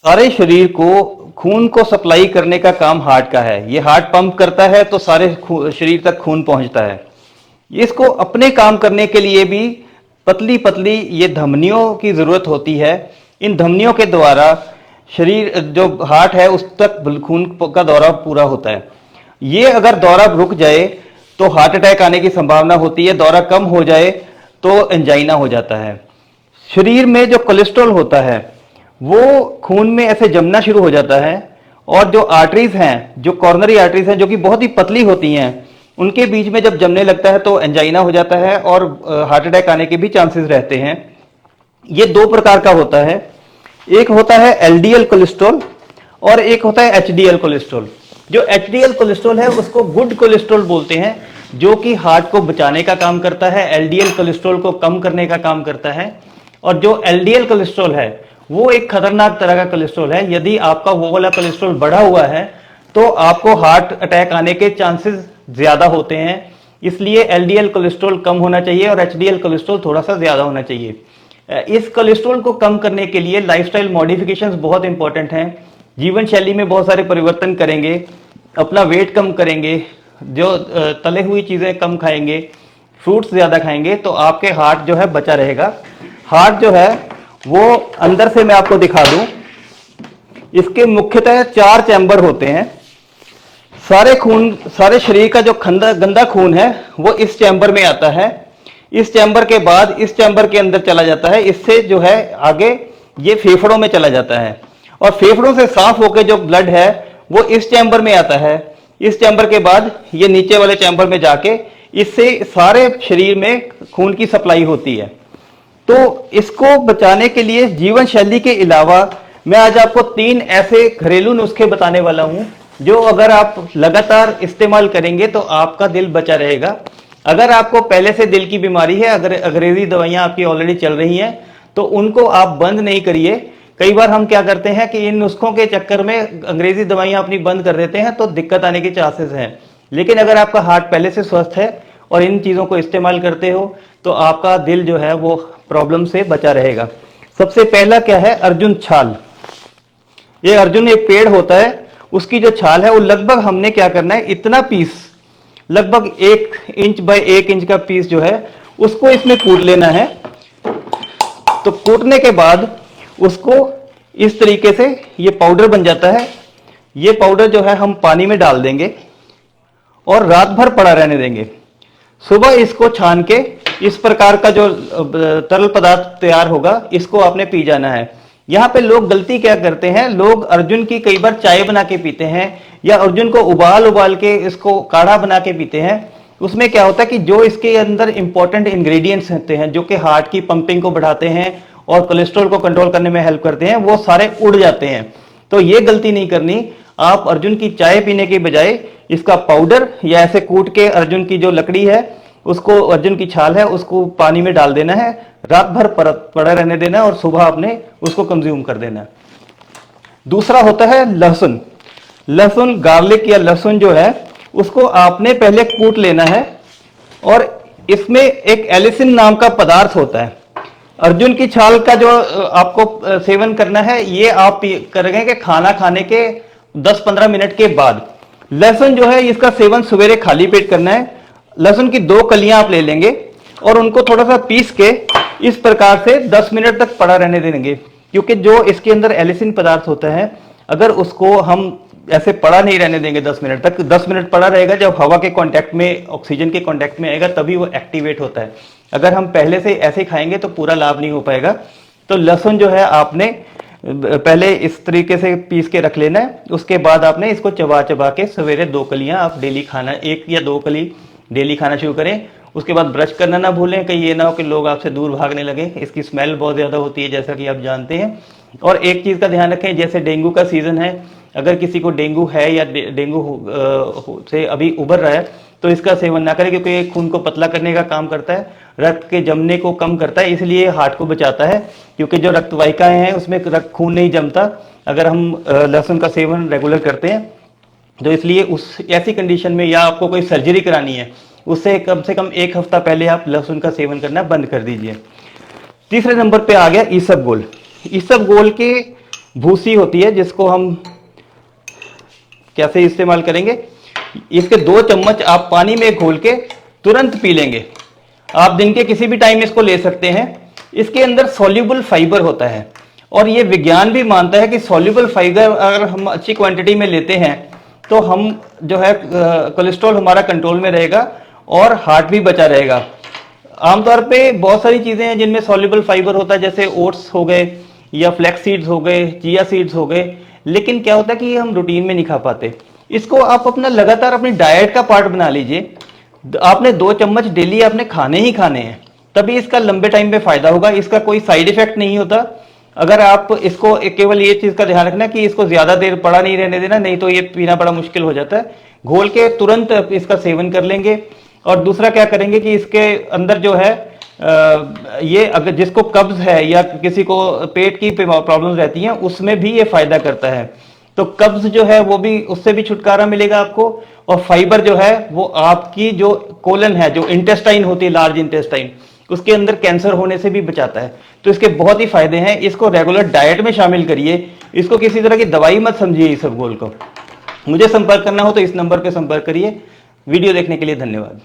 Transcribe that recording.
सारे शरीर को खून को सप्लाई करने का काम हार्ट का है। ये हार्ट पंप करता है तो सारे शरीर तक खून पहुंचता है। इसको अपने काम करने के लिए भी पतली पतली ये धमनियों की जरूरत होती है। इन धमनियों के द्वारा शरीर जो हार्ट है उस तक खून का दौरा पूरा होता है। ये अगर दौरा रुक जाए तो हार्ट अटैक आने की संभावना होती है। दौरा कम हो जाए तो एंजाइना हो जाता है। शरीर में जो कोलेस्ट्रॉल होता है वो खून में ऐसे जमना शुरू हो जाता है, और जो आर्टरीज हैं, जो कॉर्नरी आर्टरीज हैं जो कि बहुत ही पतली होती हैं, उनके बीच में जब जमने लगता है तो एंजाइना हो जाता है और हार्ट अटैक आने के भी चांसेस रहते हैं। ये दो प्रकार का होता है। एक होता है एलडीएल कोलेस्ट्रॉल और एक होता है एचडीएल कोलेस्ट्रॉल। जो एचडीएल कोलेस्ट्रॉल है उसको गुड कोलेस्ट्रॉल बोलते हैं, जो कि हार्ट को बचाने का काम करता है। एलडीएल कोलेस्ट्रॉल को कम करने का काम करता है। और जो एलडीएल कोलेस्ट्रॉल है वो एक खतरनाक तरह का कोलेस्ट्रॉल है। यदि आपका वो वाला कोलेस्ट्रॉल बढ़ा हुआ है तो आपको हार्ट अटैक आने के चांसेस ज्यादा होते हैं। इसलिए एलडीएल कोलेस्ट्रॉल कम होना चाहिए और एचडीएल कोलेस्ट्रॉल थोड़ा सा ज्यादा होना चाहिए। इस कोलेस्ट्रॉल को कम करने के लिए लाइफस्टाइल मॉडिफिकेशंस बहुत इंपॉर्टेंट हैं। जीवन शैली में बहुत सारे परिवर्तन करेंगे, अपना वेट कम करेंगे, जो तले हुई चीजें कम खाएंगे, फ्रूट्स ज्यादा खाएंगे, तो आपके हार्ट जो है बचा रहेगा। हार्ट जो है वो अंदर से मैं आपको दिखा दूं, इसके मुख्यतः 4 चैम्बर होते हैं। सारे शरीर का जो गंदा खून है वो इस चैम्बर में आता है। इस चैम्बर के बाद इस चैम्बर के अंदर चला जाता है। इससे जो है आगे ये फेफड़ों में चला जाता है, और फेफड़ों से साफ होकर जो ब्लड है वो इस चैम्बर में आता है। इस चैम्बर के बाद ये नीचे वाले चैम्बर में जाके इससे सारे शरीर में खून की सप्लाई होती है। तो इसको बचाने के लिए जीवन शैली के अलावा मैं आज आपको 3 ऐसे घरेलू नुस्खे बताने वाला हूं जो अगर आप लगातार इस्तेमाल करेंगे तो आपका दिल बचा रहेगा। अगर आपको पहले से दिल की बीमारी है, अगर अंग्रेजी दवाइयां आपकी ऑलरेडी चल रही हैं, तो उनको आप बंद नहीं करिए। कई बार हम क्या करते हैं कि इन नुस्खों के चक्कर में अंग्रेजी दवाइयां अपनी बंद कर देते हैं तो दिक्कत आने के चांसेस हैं। लेकिन अगर आपका हार्ट पहले से स्वस्थ है और इन चीजों को इस्तेमाल करते हो तो आपका दिल जो है वो प्रॉब्लम से बचा रहेगा। सबसे पहला क्या है, अर्जुन छाल। ये अर्जुन एक पेड़ होता है, उसकी जो छाल है वो लगभग हमने क्या करना है, इतना पीस, लगभग 1 इंच बाय 1 इंच का पीस जो है उसको इसमें कूट लेना है। तो कूटने के बाद उसको इस तरीके से ये पाउडर बन जाता है। ये पाउडर जो है हम पानी में डाल देंगे और रात भर पड़ा रहने देंगे। सुबह इसको छान के इस प्रकार का जो तरल पदार्थ तैयार होगा इसको आपने पी जाना है। यहाँ पे लोग गलती क्या करते हैं, लोग अर्जुन की कई बार चाय बना के पीते हैं या अर्जुन को उबाल उबाल के इसको काढ़ा बना के पीते हैं। उसमें क्या होता है कि जो इसके अंदर इंपॉर्टेंट इंग्रेडिएंट्स होते हैं जो कि हार्ट की पंपिंग को बढ़ाते हैं और कोलेस्ट्रॉल को कंट्रोल करने में हेल्प करते हैं, वो सारे उड़ जाते हैं। तो ये गलती नहीं करनी। आप अर्जुन की चाय पीने के बजाय इसका पाउडर या ऐसे कूट के अर्जुन की जो लकड़ी है उसको, अर्जुन की छाल है, उसको पानी में डाल देना है, रात भर पड़ा रहने देना है और सुबह आपने उसको कंज्यूम कर देना है। दूसरा होता है लहसुन। लहसुन, गार्लिक या लहसुन जो है उसको आपने पहले कूट लेना है, और इसमें एक एलिसिन नाम का पदार्थ होता है। अर्जुन की छाल का जो आपको सेवन करना है ये आप करेंगे खाना खाने के 10-15 मिनट के बाद। लहसुन जो है इसका सेवन सवेरे खाली पेट करना है। लहसुन की 2 कलियां आप ले लेंगे और उनको थोड़ा सा पीस के इस प्रकार से 10 मिनट तक पड़ा रहने देंगे, क्योंकि जो इसके अंदर एलिसिन पदार्थ होता है अगर उसको हम ऐसे पड़ा नहीं रहने देंगे 10 मिनट तक, 10 मिनट पड़ा रहेगा, जब हवा के कांटेक्ट में, ऑक्सीजन के कांटेक्ट में आएगा तभी वो एक्टिवेट होता है। अगर हम पहले से ऐसे खाएंगे तो पूरा लाभ नहीं हो पाएगा। तो लहसुन जो है आपने पहले इस तरीके से पीस के रख लेना है। उसके बाद आपने इसको चबा चबा के सवेरे 2 कलियां आप डेली खाना, 1 या 2 कली डेली खाना शुरू करें। उसके बाद ब्रश करना ना भूलें, कहीं ये ना हो कि लोग आपसे दूर भागने लगे। इसकी स्मेल बहुत ज़्यादा होती है जैसा कि आप जानते हैं। और एक चीज़ का ध्यान रखें, जैसे डेंगू का सीज़न है, अगर किसी को डेंगू है या डेंगू से अभी उभर रहा है तो इसका सेवन ना करें, क्योंकि ये खून को पतला करने का काम करता है, रक्त के जमने को कम करता है, इसलिए हार्ट को बचाता है। क्योंकि जो रक्त वाहिकाएं हैं उसमें खून नहीं जमता अगर हम लहसुन का सेवन रेगुलर करते हैं। तो इसलिए उस ऐसी कंडीशन में, या आपको कोई सर्जरी करानी है, उससे कम से कम 1 हफ्ता पहले आप लहसुन का सेवन करना बंद कर दीजिए। तीसरे नंबर पे आ गया ईसबगोल। ईसबगोल के भूसी होती है, जिसको हम कैसे इस्तेमाल करेंगे, इसके 2 चम्मच आप पानी में घोल के तुरंत पी लेंगे। आप दिन के किसी भी टाइम इसको ले सकते हैं। इसके अंदर सॉल्युबल फाइबर होता है और ये विज्ञान भी मानता है कि सॉल्युबल फाइबर अगर हम अच्छी क्वांटिटी में लेते हैं तो हम जो है कोलेस्ट्रॉल हमारा कंट्रोल में रहेगा और हार्ट भी बचा रहेगा। आमतौर पे बहुत सारी चीजें हैं जिनमें सॉल्युबल फाइबर होता है, जैसे ओट्स हो गए या फ्लैक्स सीड्स हो गए, चिया सीड्स हो गए, लेकिन क्या होता है कि ये हम रूटीन में नहीं खा पाते। इसको आप अपना लगातार अपनी डाइट का पार्ट बना लीजिए। आपने 2 चम्मच डेली आपने खाने ही खाने हैं, तभी इसका लंबे टाइम पे फायदा होगा। इसका कोई साइड इफेक्ट नहीं होता। अगर आप इसको केवल ये चीज का ध्यान रखना कि इसको ज्यादा देर पड़ा नहीं रहने देना, नहीं तो ये पीना बड़ा मुश्किल हो जाता है। घोल के तुरंत इसका सेवन कर लेंगे। और दूसरा क्या करेंगे कि इसके अंदर जो है ये अगर जिसको कब्ज है या किसी को पेट की प्रॉब्लम्स रहती हैं उसमें भी ये फायदा करता है। तो कब्ज जो है वो भी, उससे भी छुटकारा मिलेगा आपको। और फाइबर जो है वो आपकी जो कोलन है, जो इंटेस्टाइन होती है, लार्ज इंटेस्टाइन, उसके अंदर कैंसर होने से भी बचाता है। तो इसके बहुत ही फायदे हैं। इसको रेगुलर डाइट में शामिल करिए। इसको किसी तरह की दवाई मत समझिए इसबगोल को। मुझे संपर्क करना हो तो इस नंबर पर संपर्क करिए। वीडियो देखने के लिए धन्यवाद।